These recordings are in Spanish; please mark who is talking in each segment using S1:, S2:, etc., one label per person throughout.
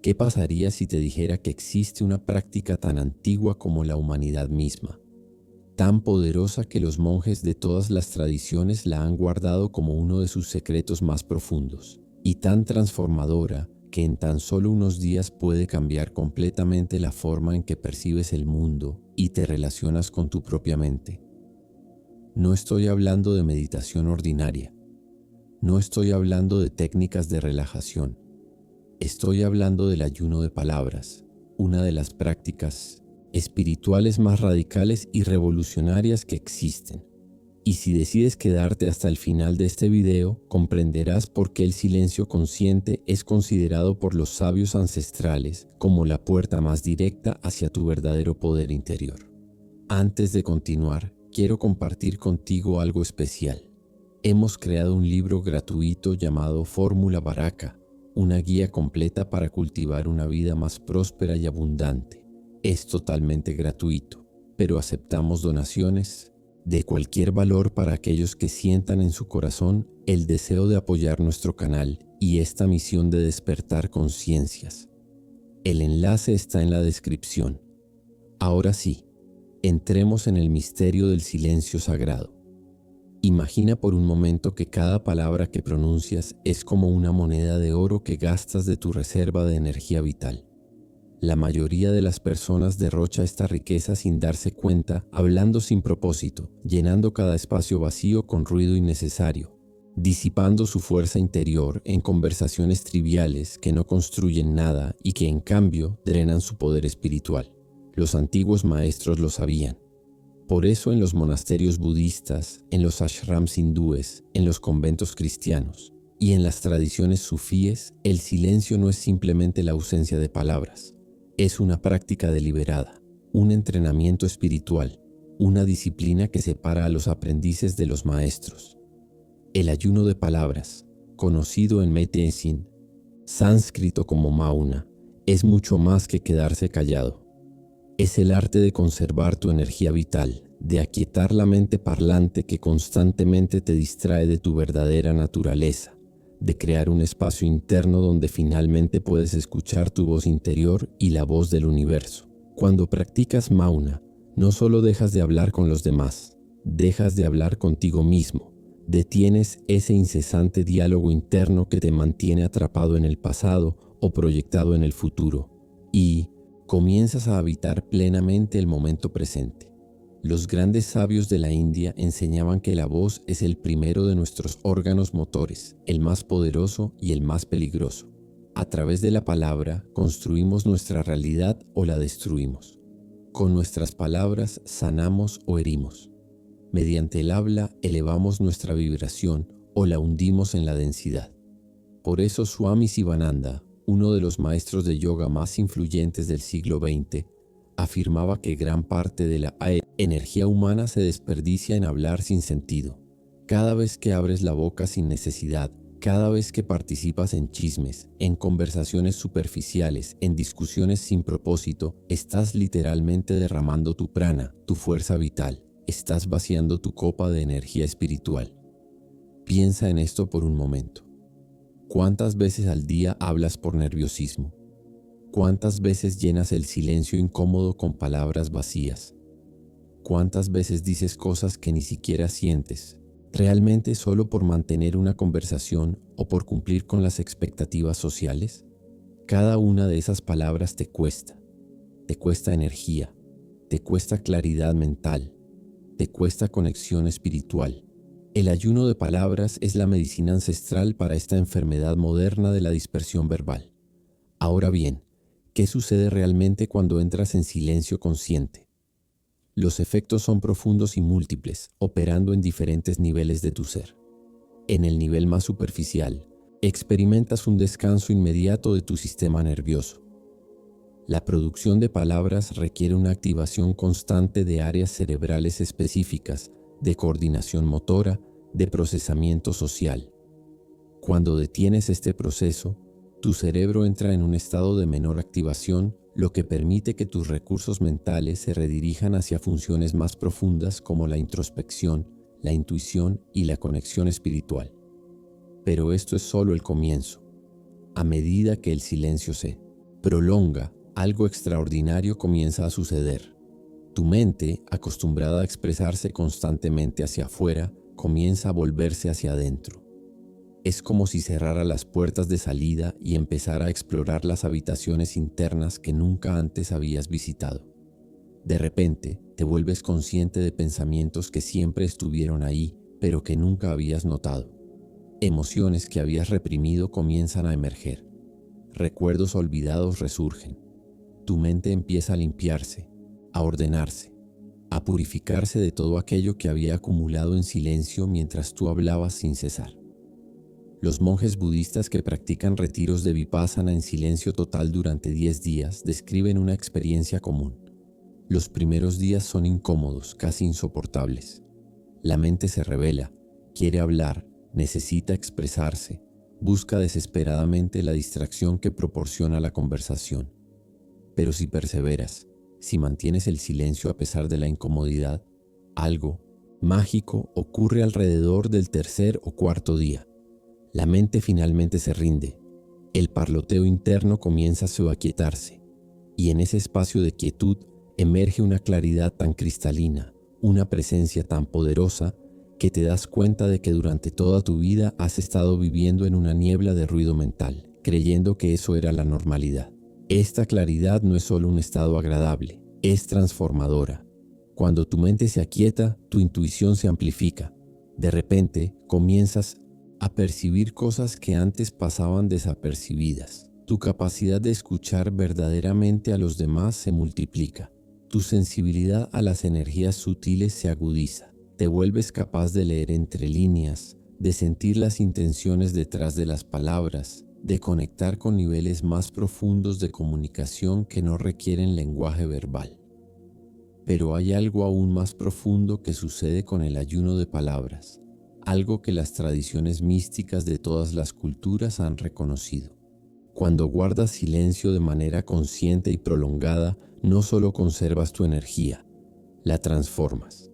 S1: ¿Qué pasaría si te dijera que existe una práctica tan antigua como la humanidad misma, tan poderosa que los monjes de todas las tradiciones la han guardado como uno de sus secretos más profundos, y tan transformadora que en tan solo unos días puede cambiar completamente la forma en que percibes el mundo y te relacionas con tu propia mente? No estoy hablando de meditación ordinaria, no estoy hablando de técnicas de relajación, estoy hablando del ayuno de palabras, una de las prácticas espirituales más radicales y revolucionarias que existen. Y si decides quedarte hasta el final de este video, comprenderás por qué el silencio consciente es considerado por los sabios ancestrales como la puerta más directa hacia tu verdadero poder interior. Antes de continuar, quiero compartir contigo algo especial. Hemos creado un libro gratuito llamado Fórmula Baraka, una guía completa para cultivar una vida más próspera y abundante. Es totalmente gratuito, pero aceptamos donaciones de cualquier valor para aquellos que sientan en su corazón el deseo de apoyar nuestro canal y esta misión de despertar conciencias. El enlace está en la descripción. Ahora sí, entremos en el misterio del silencio sagrado. Imagina por un momento que cada palabra que pronuncias es como una moneda de oro que gastas de tu reserva de energía vital. La mayoría de las personas derrocha esta riqueza sin darse cuenta, hablando sin propósito, llenando cada espacio vacío con ruido innecesario, disipando su fuerza interior en conversaciones triviales que no construyen nada y que en cambio drenan su poder espiritual. Los antiguos maestros lo sabían. Por eso en los monasterios budistas, en los ashrams hindúes, en los conventos cristianos y en las tradiciones sufíes, el silencio no es simplemente la ausencia de palabras. Es una práctica deliberada, un entrenamiento espiritual, una disciplina que separa a los aprendices de los maestros. El ayuno de palabras, conocido en Medicine, sánscrito como Mauna, es mucho más que quedarse callado. Es el arte de conservar tu energía vital, de aquietar la mente parlante que constantemente te distrae de tu verdadera naturaleza, de crear un espacio interno donde finalmente puedes escuchar tu voz interior y la voz del universo. Cuando practicas Mauna, no solo dejas de hablar con los demás, dejas de hablar contigo mismo. Detienes ese incesante diálogo interno que te mantiene atrapado en el pasado o proyectado en el futuro y comienzas a habitar plenamente el momento presente. Los grandes sabios de la India enseñaban que la voz es el primero de nuestros órganos motores, el más poderoso y el más peligroso. A través de la palabra construimos nuestra realidad o la destruimos. Con nuestras palabras sanamos o herimos. Mediante el habla elevamos nuestra vibración o la hundimos en la densidad. Por eso Swami Sivananda, uno de los maestros de yoga más influyentes del siglo XX, afirmaba que gran parte de la energía humana se desperdicia en hablar sin sentido. Cada vez que abres la boca sin necesidad, cada vez que participas en chismes, en conversaciones superficiales, en discusiones sin propósito, estás literalmente derramando tu prana, tu fuerza vital. Estás vaciando tu copa de energía espiritual. Piensa en esto por un momento. ¿Cuántas veces al día hablas por nerviosismo? ¿Cuántas veces llenas el silencio incómodo con palabras vacías? ¿Cuántas veces dices cosas que ni siquiera sientes, realmente solo por mantener una conversación o por cumplir con las expectativas sociales? Cada una de esas palabras te cuesta energía, te cuesta claridad mental, te cuesta conexión espiritual. El ayuno de palabras es la medicina ancestral para esta enfermedad moderna de la dispersión verbal. Ahora bien, ¿qué sucede realmente cuando entras en silencio consciente? Los efectos son profundos y múltiples, operando en diferentes niveles de tu ser. En el nivel más superficial, experimentas un descanso inmediato de tu sistema nervioso. La producción de palabras requiere una activación constante de áreas cerebrales específicas, de coordinación motora, de procesamiento social. Cuando detienes este proceso, tu cerebro entra en un estado de menor activación, lo que permite que tus recursos mentales se redirijan hacia funciones más profundas como la introspección, la intuición y la conexión espiritual. Pero esto es solo el comienzo. A medida que el silencio se prolonga, algo extraordinario comienza a suceder. Tu mente, acostumbrada a expresarse constantemente hacia afuera, comienza a volverse hacia adentro. Es como si cerrara las puertas de salida y empezara a explorar las habitaciones internas que nunca antes habías visitado. De repente, te vuelves consciente de pensamientos que siempre estuvieron ahí, pero que nunca habías notado. Emociones que habías reprimido comienzan a emerger. Recuerdos olvidados resurgen. Tu mente empieza a limpiarse, a ordenarse, a purificarse de todo aquello que había acumulado en silencio mientras tú hablabas sin cesar. Los monjes budistas que practican retiros de vipassana en silencio total durante 10 días describen una experiencia común. Los primeros días son incómodos, casi insoportables. La mente se revela, quiere hablar, necesita expresarse, busca desesperadamente la distracción que proporciona la conversación. Pero si perseveras, si mantienes el silencio a pesar de la incomodidad, algo mágico ocurre alrededor del tercer o cuarto día. La mente finalmente se rinde, el parloteo interno comienza a aquietarse, y en ese espacio de quietud emerge una claridad tan cristalina, una presencia tan poderosa, que te das cuenta de que durante toda tu vida has estado viviendo en una niebla de ruido mental, creyendo que eso era la normalidad. Esta claridad no es solo un estado agradable, es transformadora. Cuando tu mente se aquieta, tu intuición se amplifica. De repente, comienzas a percibir cosas que antes pasaban desapercibidas. Tu capacidad de escuchar verdaderamente a los demás se multiplica. Tu sensibilidad a las energías sutiles se agudiza. Te vuelves capaz de leer entre líneas, de sentir las intenciones detrás de las palabras, de conectar con niveles más profundos de comunicación que no requieren lenguaje verbal. Pero hay algo aún más profundo que sucede con el ayuno de palabras, algo que las tradiciones místicas de todas las culturas han reconocido. Cuando guardas silencio de manera consciente y prolongada, no solo conservas tu energía, la transformas.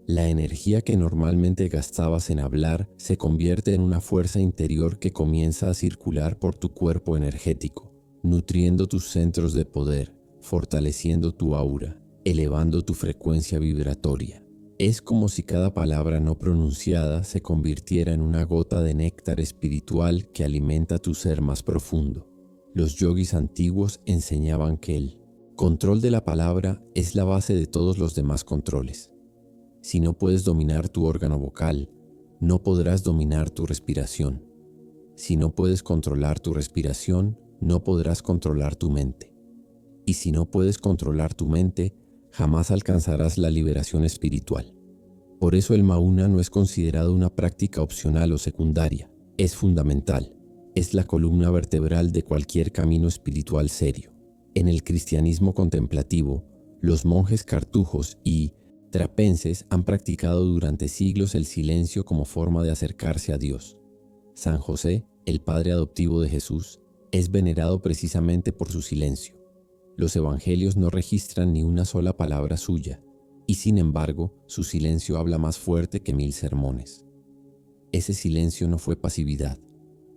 S1: La energía que normalmente gastabas en hablar se convierte en una fuerza interior que comienza a circular por tu cuerpo energético, nutriendo tus centros de poder, fortaleciendo tu aura, elevando tu frecuencia vibratoria. Es como si cada palabra no pronunciada se convirtiera en una gota de néctar espiritual que alimenta tu ser más profundo. Los yogis antiguos enseñaban que el control de la palabra es la base de todos los demás controles. Si no puedes dominar tu órgano vocal, no podrás dominar tu respiración. Si no puedes controlar tu respiración, no podrás controlar tu mente. Y si no puedes controlar tu mente, jamás alcanzarás la liberación espiritual. Por eso el Mauna no es considerado una práctica opcional o secundaria, es fundamental, es la columna vertebral de cualquier camino espiritual serio. En el cristianismo contemplativo, los monjes cartujos y trapenses han practicado durante siglos el silencio como forma de acercarse a Dios. San José, el padre adoptivo de Jesús, es venerado precisamente por su silencio. Los evangelios no registran ni una sola palabra suya, y sin embargo, su silencio habla más fuerte que 1000 sermones. Ese silencio no fue pasividad,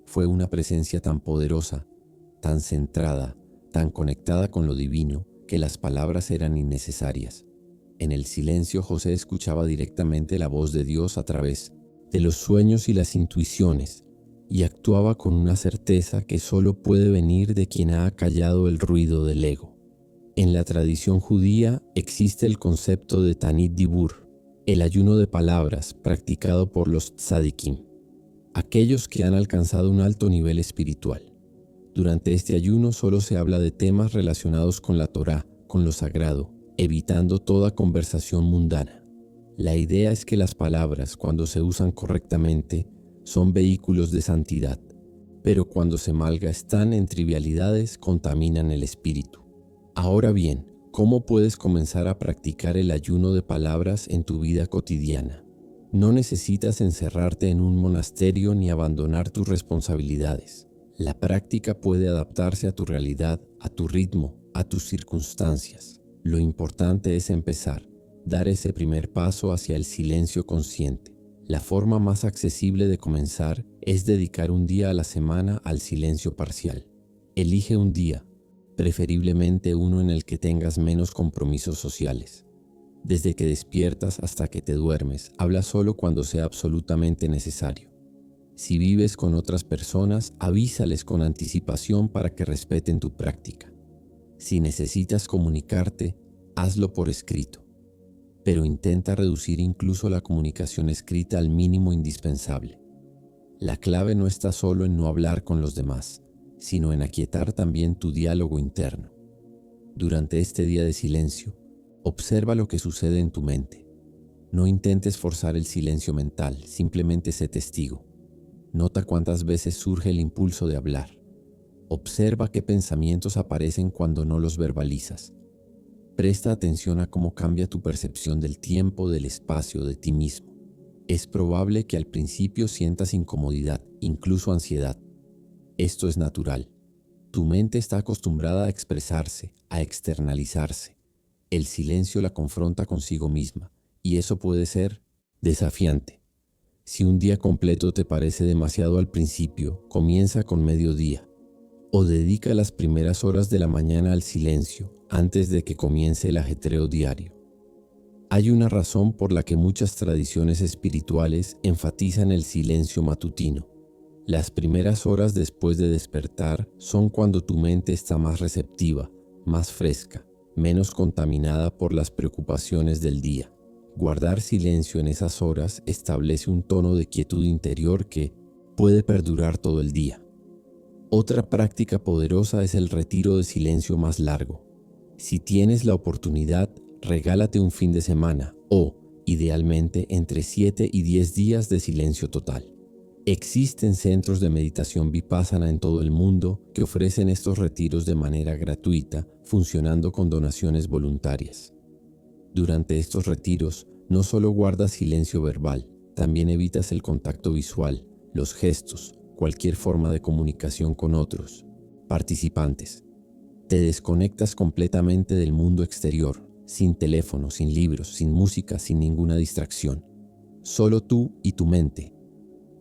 S1: fue una presencia tan poderosa, tan centrada, tan conectada con lo divino, que las palabras eran innecesarias. En el silencio, José escuchaba directamente la voz de Dios a través de los sueños y las intuiciones, y actuaba con una certeza que solo puede venir de quien ha acallado el ruido del ego. En la tradición judía existe el concepto de Tanit Dibur, el ayuno de palabras practicado por los tzadikim, aquellos que han alcanzado un alto nivel espiritual. Durante este ayuno solo se habla de temas relacionados con la Torá, con lo sagrado, evitando toda conversación mundana. La idea es que las palabras, cuando se usan correctamente, son vehículos de santidad, pero cuando se malgastan en trivialidades, contaminan el espíritu. Ahora bien, ¿cómo puedes comenzar a practicar el ayuno de palabras en tu vida cotidiana? No necesitas encerrarte en un monasterio ni abandonar tus responsabilidades. La práctica puede adaptarse a tu realidad, a tu ritmo, a tus circunstancias. Lo importante es empezar, dar ese primer paso hacia el silencio consciente. La forma más accesible de comenzar es dedicar un día a la semana al silencio parcial. Elige un día, preferiblemente uno en el que tengas menos compromisos sociales. Desde que despiertas hasta que te duermes, habla solo cuando sea absolutamente necesario. Si vives con otras personas, avísales con anticipación para que respeten tu práctica. Si necesitas comunicarte, hazlo por escrito, pero intenta reducir incluso la comunicación escrita al mínimo indispensable. La clave no está solo en no hablar con los demás, sino en aquietar también tu diálogo interno. Durante este día de silencio, observa lo que sucede en tu mente. No intentes forzar el silencio mental, simplemente sé testigo. Nota cuántas veces surge el impulso de hablar. Observa qué pensamientos aparecen cuando no los verbalizas. Presta atención a cómo cambia tu percepción del tiempo, del espacio, de ti mismo. Es probable que al principio sientas incomodidad, incluso ansiedad. Esto es natural. Tu mente está acostumbrada a expresarse, a externalizarse. El silencio la confronta consigo misma, y eso puede ser desafiante. Si un día completo te parece demasiado al principio, comienza con mediodía, o dedica las primeras horas de la mañana al silencio antes de que comience el ajetreo diario. Hay una razón por la que muchas tradiciones espirituales enfatizan el silencio matutino. Las primeras horas después de despertar son cuando tu mente está más receptiva, más fresca, menos contaminada por las preocupaciones del día. Guardar silencio en esas horas establece un tono de quietud interior que puede perdurar todo el día. Otra práctica poderosa es el retiro de silencio más largo. Si tienes la oportunidad, regálate un fin de semana o, idealmente, entre 7 y 10 días de silencio total. Existen centros de meditación vipassana en todo el mundo que ofrecen estos retiros de manera gratuita, funcionando con donaciones voluntarias. Durante estos retiros, no solo guardas silencio verbal, también evitas el contacto visual, los gestos, cualquier forma de comunicación con otros participantes. Te desconectas completamente del mundo exterior, sin teléfono, sin libros, sin música, sin ninguna distracción. Solo tú y tu mente.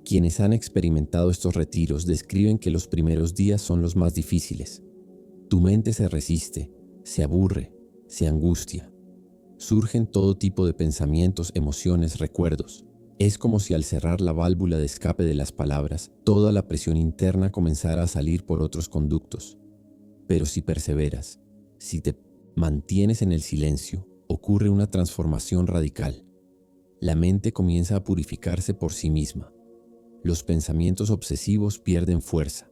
S1: Quienes han experimentado estos retiros describen que los primeros días son los más difíciles. Tu mente se resiste, se aburre, se angustia. Surgen todo tipo de pensamientos, emociones, recuerdos. Es como si al cerrar la válvula de escape de las palabras, toda la presión interna comenzara a salir por otros conductos. Pero si perseveras, si te mantienes en el silencio, ocurre una transformación radical. La mente comienza a purificarse por sí misma. Los pensamientos obsesivos pierden fuerza.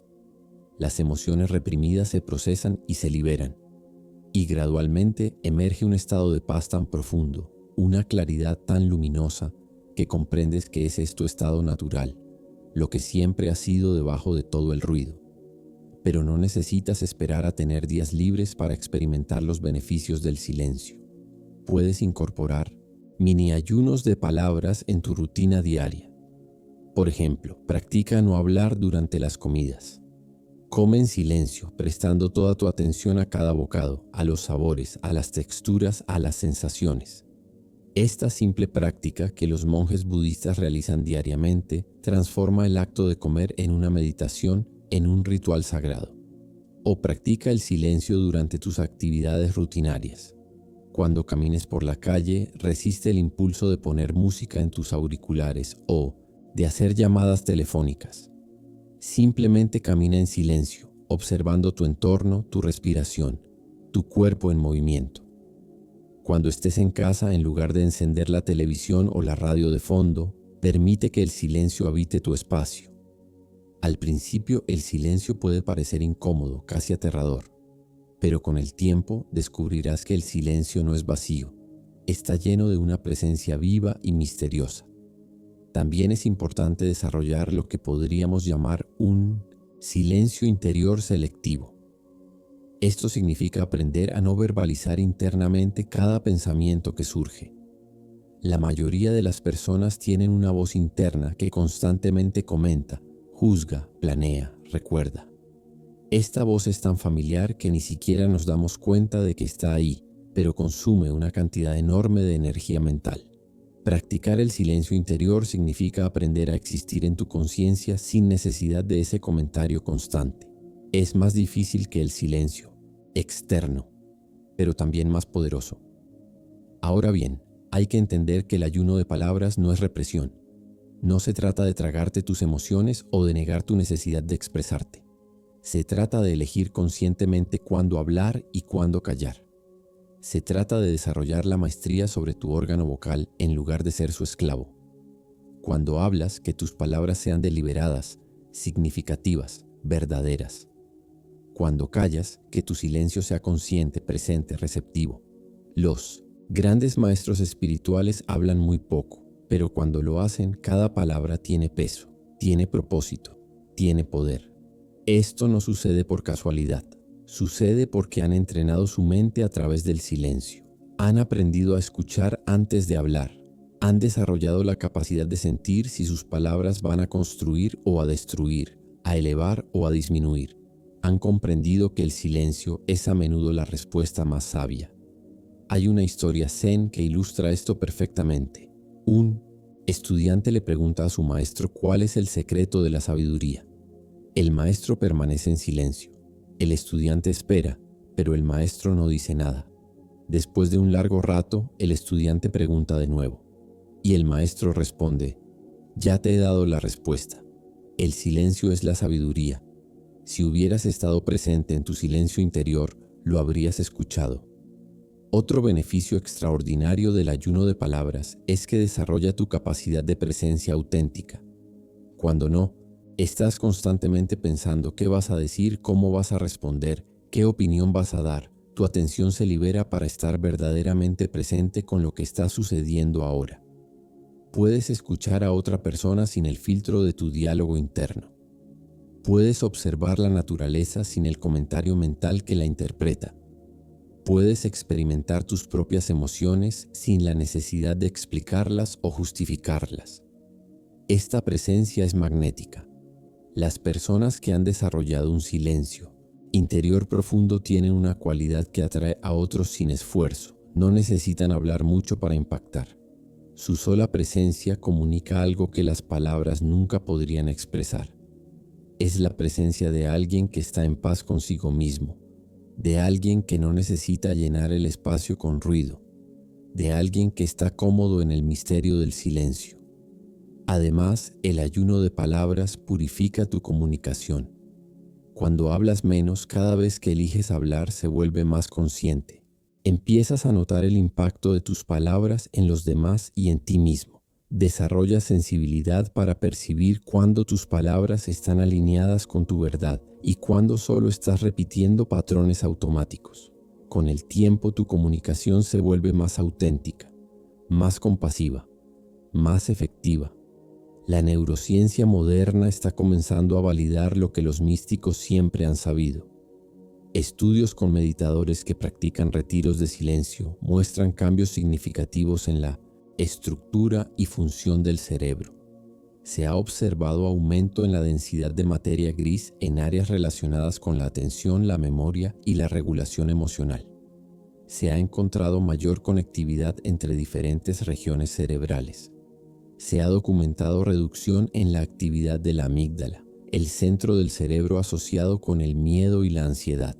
S1: Las emociones reprimidas se procesan y se liberan. Y gradualmente emerge un estado de paz tan profundo, una claridad tan luminosa, que comprendes que ese es tu estado natural, lo que siempre ha sido debajo de todo el ruido. Pero no necesitas esperar a tener días libres para experimentar los beneficios del silencio. Puedes incorporar mini ayunos de palabras en tu rutina diaria. Por ejemplo, practica no hablar durante las comidas. Come en silencio, prestando toda tu atención a cada bocado, a los sabores, a las texturas, a las sensaciones. Esta simple práctica que los monjes budistas realizan diariamente transforma el acto de comer en una meditación, en un ritual sagrado. O practica el silencio durante tus actividades rutinarias. Cuando camines por la calle, resiste el impulso de poner música en tus auriculares o de hacer llamadas telefónicas. Simplemente camina en silencio, observando tu entorno, tu respiración, tu cuerpo en movimiento. Cuando estés en casa, en lugar de encender la televisión o la radio de fondo, permite que el silencio habite tu espacio. Al principio, el silencio puede parecer incómodo, casi aterrador, pero con el tiempo descubrirás que el silencio no es vacío, está lleno de una presencia viva y misteriosa. También es importante desarrollar lo que podríamos llamar un silencio interior selectivo. Esto significa aprender a no verbalizar internamente cada pensamiento que surge. La mayoría de las personas tienen una voz interna que constantemente comenta, juzga, planea, recuerda. Esta voz es tan familiar que ni siquiera nos damos cuenta de que está ahí, pero consume una cantidad enorme de energía mental. Practicar el silencio interior significa aprender a existir en tu conciencia sin necesidad de ese comentario constante. Es más difícil que el silencio, externo, pero también más poderoso. Ahora bien, hay que entender que el ayuno de palabras no es represión. No se trata de tragarte tus emociones o de negar tu necesidad de expresarte. Se trata de elegir conscientemente cuándo hablar y cuándo callar. Se trata de desarrollar la maestría sobre tu órgano vocal en lugar de ser su esclavo. Cuando hablas, que tus palabras sean deliberadas, significativas, verdaderas. Cuando callas, que tu silencio sea consciente, presente, receptivo. Los grandes maestros espirituales hablan muy poco, pero cuando lo hacen, cada palabra tiene peso, tiene propósito, tiene poder. Esto no sucede por casualidad. Sucede porque han entrenado su mente a través del silencio. Han aprendido a escuchar antes de hablar. Han desarrollado la capacidad de sentir si sus palabras van a construir o a destruir, a elevar o a disminuir. Han comprendido que el silencio es a menudo la respuesta más sabia. Hay una historia zen que ilustra esto perfectamente. Un estudiante le pregunta a su maestro cuál es el secreto de la sabiduría. El maestro permanece en silencio. El estudiante espera, pero el maestro no dice nada. Después de un largo rato, el estudiante pregunta de nuevo. Y el maestro responde: ya te he dado la respuesta. El silencio es la sabiduría. Si hubieras estado presente en tu silencio interior, lo habrías escuchado. Otro beneficio extraordinario del ayuno de palabras es que desarrolla tu capacidad de presencia auténtica. Cuando no, estás constantemente pensando qué vas a decir, cómo vas a responder, qué opinión vas a dar. Tu atención se libera para estar verdaderamente presente con lo que está sucediendo ahora. Puedes escuchar a otra persona sin el filtro de tu diálogo interno. Puedes observar la naturaleza sin el comentario mental que la interpreta. Puedes experimentar tus propias emociones sin la necesidad de explicarlas o justificarlas. Esta presencia es magnética. Las personas que han desarrollado un silencio interior profundo tienen una cualidad que atrae a otros sin esfuerzo. No necesitan hablar mucho para impactar. Su sola presencia comunica algo que las palabras nunca podrían expresar. Es la presencia de alguien que está en paz consigo mismo, de alguien que no necesita llenar el espacio con ruido, de alguien que está cómodo en el misterio del silencio. Además, el ayuno de palabras purifica tu comunicación. Cuando hablas menos, cada vez que eliges hablar se vuelve más consciente. Empiezas a notar el impacto de tus palabras en los demás y en ti mismo. Desarrollas sensibilidad para percibir cuándo tus palabras están alineadas con tu verdad y cuándo solo estás repitiendo patrones automáticos. Con el tiempo, tu comunicación se vuelve más auténtica, más compasiva, más efectiva. La neurociencia moderna está comenzando a validar lo que los místicos siempre han sabido. Estudios con meditadores que practican retiros de silencio muestran cambios significativos en la estructura y función del cerebro. Se ha observado aumento en la densidad de materia gris en áreas relacionadas con la atención, la memoria y la regulación emocional. Se ha encontrado mayor conectividad entre diferentes regiones cerebrales. Se ha documentado reducción en la actividad de la amígdala, el centro del cerebro asociado con el miedo y la ansiedad.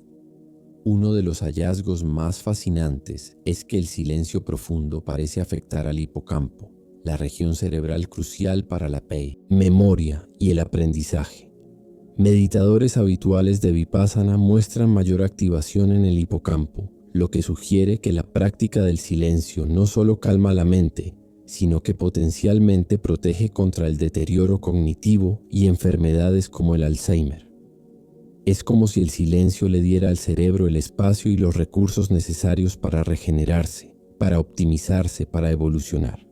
S1: Uno de los hallazgos más fascinantes es que el silencio profundo parece afectar al hipocampo, la región cerebral crucial para la memoria y el aprendizaje. Meditadores habituales de Vipassana muestran mayor activación en el hipocampo, lo que sugiere que la práctica del silencio no solo calma la mente, sino que potencialmente protege contra el deterioro cognitivo y enfermedades como el Alzheimer. Es como si el silencio le diera al cerebro el espacio y los recursos necesarios para regenerarse, para optimizarse, para evolucionar.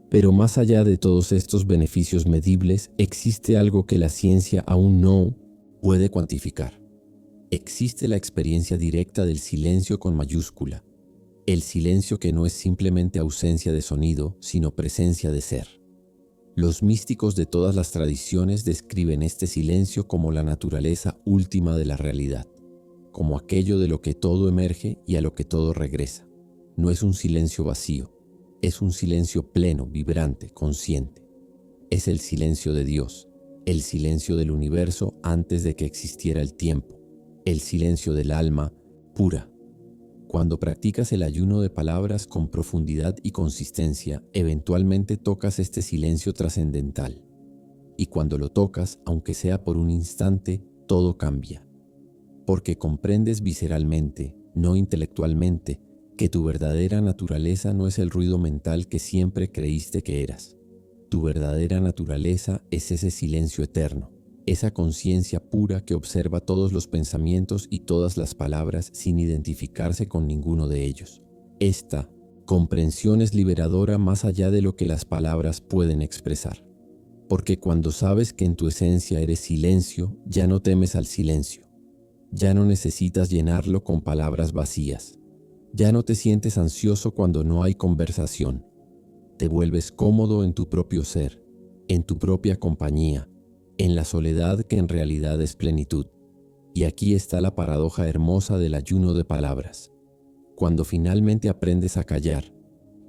S1: Pero más allá de todos estos beneficios medibles, existe algo que la ciencia aún no puede cuantificar. Existe la experiencia directa del silencio con mayúscula. El silencio que no es simplemente ausencia de sonido, sino presencia de ser. Los místicos de todas las tradiciones describen este silencio como la naturaleza última de la realidad, como aquello de lo que todo emerge y a lo que todo regresa. No es un silencio vacío, es un silencio pleno, vibrante, consciente. Es el silencio de Dios, el silencio del universo antes de que existiera el tiempo, el silencio del alma, pura. Cuando practicas el ayuno de palabras con profundidad y consistencia, eventualmente tocas este silencio trascendental. Y cuando lo tocas, aunque sea por un instante, todo cambia. Porque comprendes visceralmente, no intelectualmente, que tu verdadera naturaleza no es el ruido mental que siempre creíste que eras. Tu verdadera naturaleza es ese silencio eterno, esa conciencia pura que observa todos los pensamientos y todas las palabras sin identificarse con ninguno de ellos. Esta comprensión es liberadora más allá de lo que las palabras pueden expresar. Porque cuando sabes que en tu esencia eres silencio, ya no temes al silencio. Ya no necesitas llenarlo con palabras vacías. Ya no te sientes ansioso cuando no hay conversación. Te vuelves cómodo en tu propio ser, en tu propia compañía, en la soledad que en realidad es plenitud. Y aquí está la paradoja hermosa del ayuno de palabras. Cuando finalmente aprendes a callar,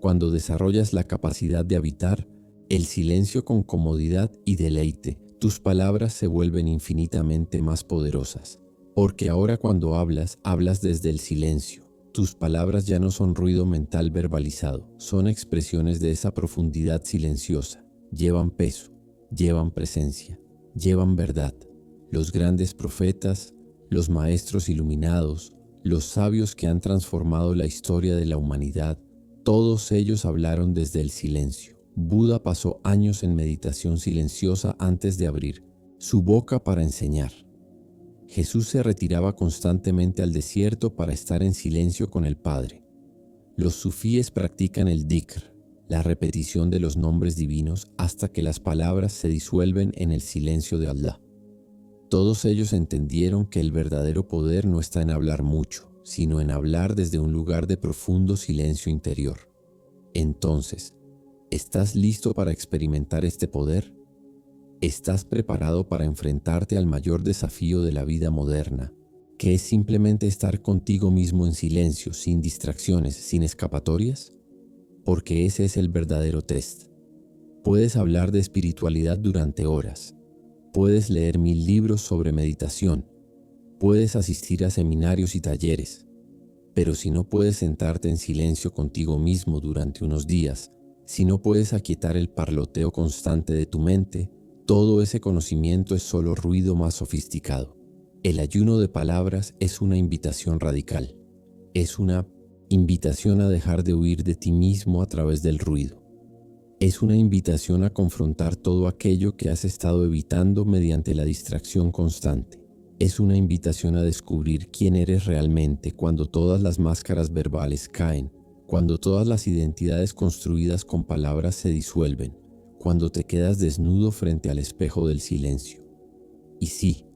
S1: cuando desarrollas la capacidad de habitar el silencio con comodidad y deleite, tus palabras se vuelven infinitamente más poderosas. Porque ahora cuando hablas, hablas desde el silencio. Tus palabras ya no son ruido mental verbalizado, son expresiones de esa profundidad silenciosa. Llevan peso, llevan presencia, llevan verdad. Los grandes profetas, los maestros iluminados, los sabios que han transformado la historia de la humanidad, todos ellos hablaron desde el silencio. Buda pasó años en meditación silenciosa antes de abrir su boca para enseñar. Jesús se retiraba constantemente al desierto para estar en silencio con el Padre. Los sufíes practican el dhikr, la repetición de los nombres divinos hasta que las palabras se disuelven en el silencio de Allah. Todos ellos entendieron que el verdadero poder no está en hablar mucho, sino en hablar desde un lugar de profundo silencio interior. Entonces, ¿estás listo para experimentar este poder? ¿Estás preparado para enfrentarte al mayor desafío de la vida moderna, que es simplemente estar contigo mismo en silencio, sin distracciones, sin escapatorias? Porque ese es el verdadero test. Puedes hablar de espiritualidad durante horas, puedes leer 1000 libros sobre meditación, puedes asistir a seminarios y talleres, pero si no puedes sentarte en silencio contigo mismo durante unos días, si no puedes aquietar el parloteo constante de tu mente, todo ese conocimiento es solo ruido más sofisticado. El ayuno de palabras es una invitación radical. Es una invitación a dejar de huir de ti mismo a través del ruido. Es una invitación a confrontar todo aquello que has estado evitando mediante la distracción constante. Es una invitación a descubrir quién eres realmente cuando todas las máscaras verbales caen, cuando todas las identidades construidas con palabras se disuelven, cuando te quedas desnudo frente al espejo del silencio. Y sí,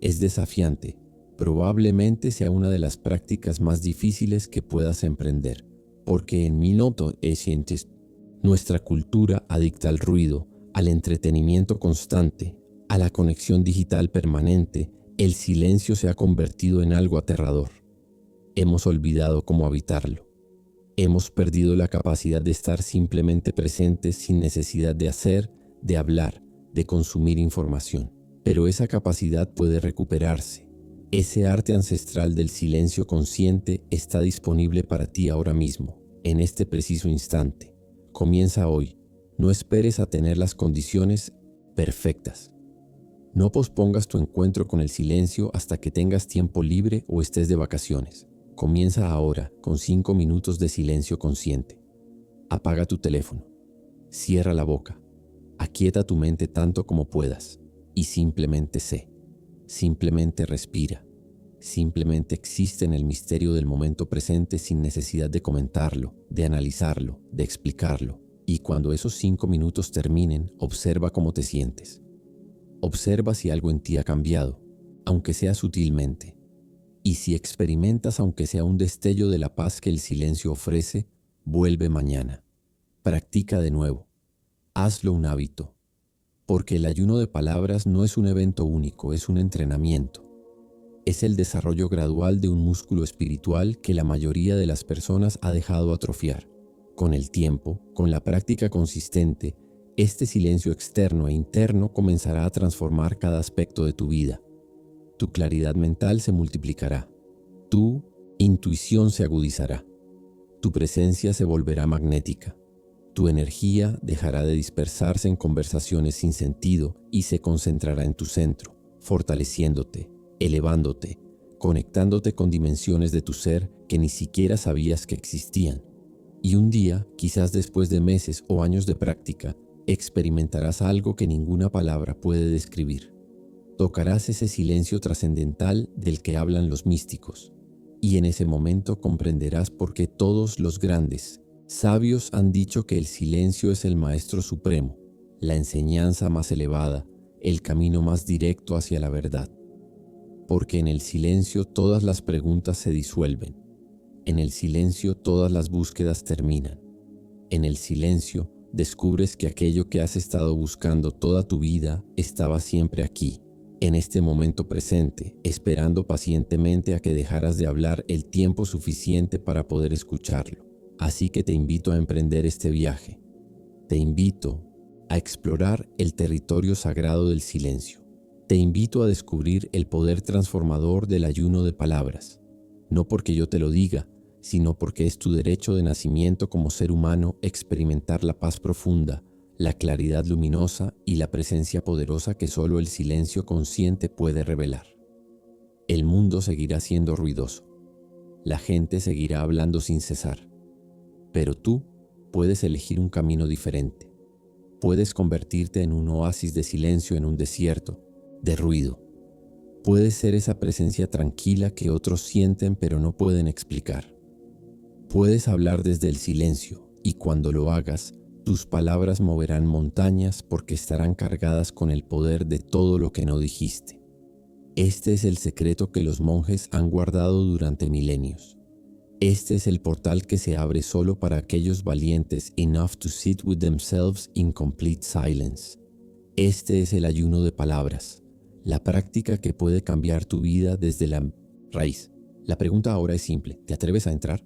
S1: es desafiante, probablemente sea una de las prácticas más difíciles que puedas emprender, porque en minuto sientes nuestra cultura adicta al ruido, al entretenimiento constante, a la conexión digital permanente, el silencio se ha convertido en algo aterrador. Hemos olvidado cómo habitarlo. Hemos perdido la capacidad de estar simplemente presentes sin necesidad de hacer, de hablar, de consumir información. Pero esa capacidad puede recuperarse. Ese arte ancestral del silencio consciente está disponible para ti ahora mismo, en este preciso instante. Comienza hoy. No esperes a tener las condiciones perfectas. No pospongas tu encuentro con el silencio hasta que tengas tiempo libre o estés de vacaciones. Comienza ahora con 5 minutos de silencio consciente. Apaga tu teléfono. Cierra la boca. Aquieta tu mente tanto como puedas. Y simplemente sé. Simplemente respira. Simplemente existe en el misterio del momento presente sin necesidad de comentarlo, de analizarlo, de explicarlo. Y cuando esos 5 minutos terminen, observa cómo te sientes. Observa si algo en ti ha cambiado, aunque sea sutilmente. Y si experimentas aunque sea un destello de la paz que el silencio ofrece, vuelve mañana. Practica de nuevo. Hazlo un hábito. Porque el ayuno de palabras no es un evento único, es un entrenamiento. Es el desarrollo gradual de un músculo espiritual que la mayoría de las personas ha dejado atrofiar. Con el tiempo, con la práctica consistente, este silencio externo e interno comenzará a transformar cada aspecto de tu vida. Tu claridad mental se multiplicará. Tu intuición se agudizará. Tu presencia se volverá magnética. Tu energía dejará de dispersarse en conversaciones sin sentido y se concentrará en tu centro, fortaleciéndote, elevándote, conectándote con dimensiones de tu ser que ni siquiera sabías que existían. Y un día, quizás después de meses o años de práctica, experimentarás algo que ninguna palabra puede describir. Tocarás ese silencio trascendental del que hablan los místicos, y en ese momento comprenderás por qué todos los grandes sabios han dicho que el silencio es el maestro supremo, la enseñanza más elevada, el camino más directo hacia la verdad. Porque en el silencio todas las preguntas se disuelven. En el silencio todas las búsquedas terminan. En el silencio descubres que aquello que has estado buscando toda tu vida estaba siempre aquí, en este momento presente, esperando pacientemente a que dejaras de hablar el tiempo suficiente para poder escucharlo. Así que te invito a emprender este viaje. Te invito a explorar el territorio sagrado del silencio. Te invito a descubrir el poder transformador del ayuno de palabras. No porque yo te lo diga, sino porque es tu derecho de nacimiento como ser humano experimentar la paz profunda, la claridad luminosa y la presencia poderosa que solo el silencio consciente puede revelar. El mundo seguirá siendo ruidoso. La gente seguirá hablando sin cesar. Pero tú puedes elegir un camino diferente. Puedes convertirte en un oasis de silencio en un desierto de ruido. Puedes ser esa presencia tranquila que otros sienten pero no pueden explicar. Puedes hablar desde el silencio y cuando lo hagas, tus palabras moverán montañas porque estarán cargadas con el poder de todo lo que no dijiste. Este es el secreto que los monjes han guardado durante milenios. Este es el portal que se abre solo para aquellos valientes enough to sit with themselves in complete silence. Este es el ayuno de palabras, la práctica que puede cambiar tu vida desde la raíz. La pregunta ahora es simple, ¿te atreves a entrar?